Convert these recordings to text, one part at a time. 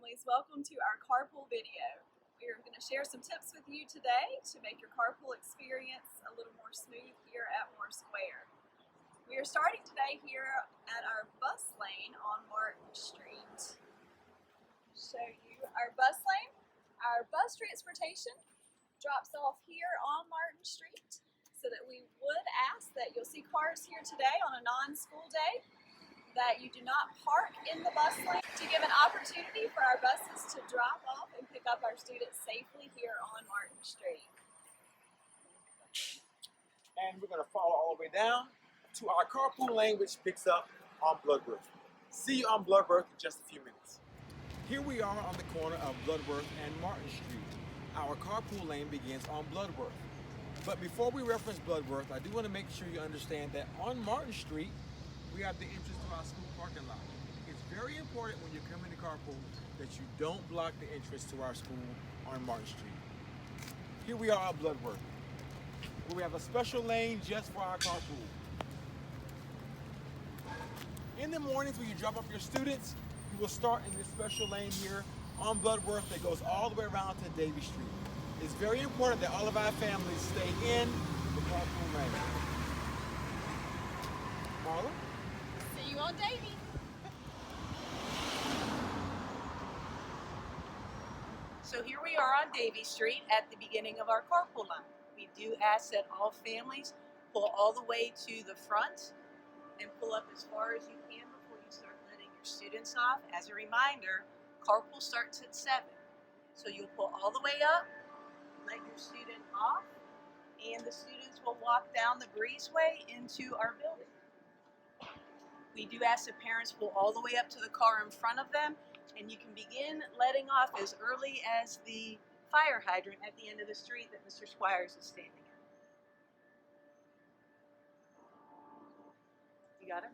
families, welcome to our carpool video. We are going to share some tips with you today to make your carpool experience a little more smooth here at Moore Square. We are starting today here at our bus lane on Martin Street. Show you our bus lane. Our bus transportation drops off here on Martin Street, so that we would ask that you'll see cars here today on a non-school day, that you do not park in the bus lane, to give an opportunity for our buses to drop off and pick up our students safely here on Martin Street. And we're going to follow all the way down to our carpool lane, which picks up on Bloodworth. See you on Bloodworth in just a few minutes. Here we are on the corner of Bloodworth and Martin Street. Our carpool lane begins on Bloodworth. But before we reference Bloodworth, I do want to make sure you understand that on Martin Street, we have the entrance to our school parking lot. It's very important when you come into carpool that you don't block the entrance to our school on Martin Street. Here we are at Bloodworth, where we have a special lane just for our carpool. In the mornings when you drop off your students, you will start in this special lane here on Bloodworth that goes all the way around to Davie Street. It's very important that all of our families stay in the carpool lane. Marla? See you on Davie. So here we are on Davie Street at the beginning of our carpool line. We do ask that all families pull all the way to the front and pull up as far as you can before you start letting your students off. As a reminder, carpool starts at 7. So you'll pull all the way up, let your student off, and the students will walk down the breezeway into our building. We do ask that parents pull all the way up to the car in front of them, and you can begin letting off as early as the fire hydrant at the end of the street that Mr. Squires is standing at. You got it?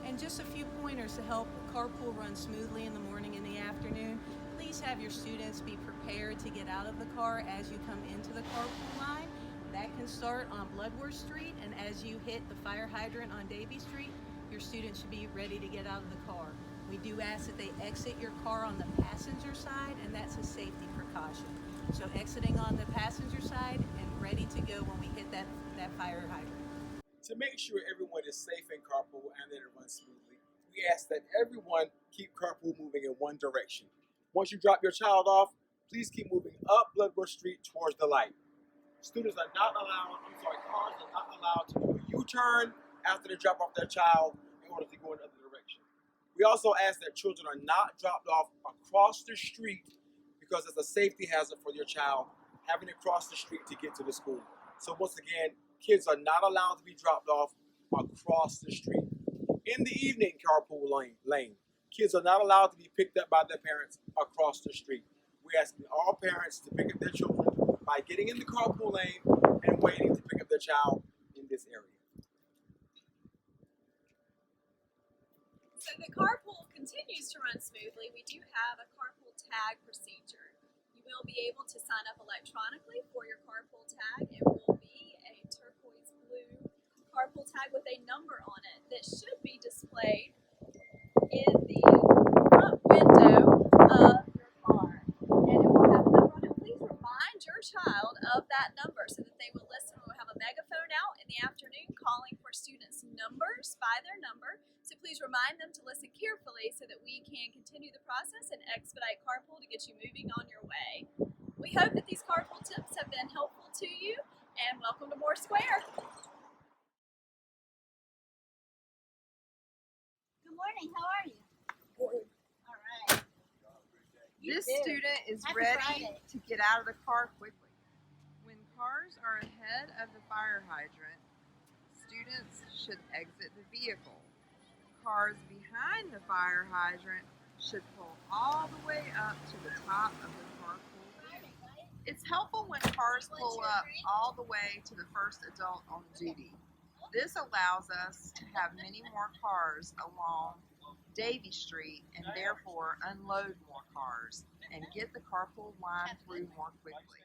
And just a few pointers to help carpool run smoothly in the morning and the afternoon. Please have your students be prepared to get out of the car as you come into the carpool line. That can start on Bloodworth Street, and as you hit the fire hydrant on Davie Street, your students should be ready to get out of the car. We do ask that they exit your car on the passenger side, and that's a safety precaution. So exiting on the passenger side and ready to go when we hit that fire hydrant. To make sure everyone is safe in carpool and that it runs smoothly, we ask that everyone keep carpool moving in one direction. Once you drop your child off, please keep moving up Bloodworth Street towards the light. Cars are not allowed to do a U-turn after they drop off their child in order to go in the other direction. We also ask that children are not dropped off across the street because it's a safety hazard for your child having to cross the street to get to the school. So once again, kids are not allowed to be dropped off across the street. In the evening carpool lane, kids are not allowed to be picked up by their parents across the street. We ask all parents to pick up their children by getting in the carpool lane and waiting to pick up their child in this area. So the carpool continues to run smoothly. We do have a carpool tag procedure. You will be able to sign up electronically for your carpool tag. It will be a turquoise blue carpool tag with a number on it that should be displayed in the front window of your car. And it will have a number on it. Please remind your child of that number so that they will listen. We'll have a megaphone out in the afternoon calling for students' numbers by their number. So please remind them to listen carefully so that we can continue the process and expedite carpool to get you moving on your way. We hope that these carpool tips have been helpful to you, and welcome to Moore Square. Good morning, how are you? Good. All right. This student is Happy ready Friday. to get out of the car quickly. When cars are ahead of the fire hydrant, students should exit the vehicle. Cars behind the fire hydrant should pull all the way up to the top of the carpool. It's helpful when cars pull up all the way to the first adult on duty. This allows us to have many more cars along Davie Street and therefore unload more cars and get the carpool line through more quickly.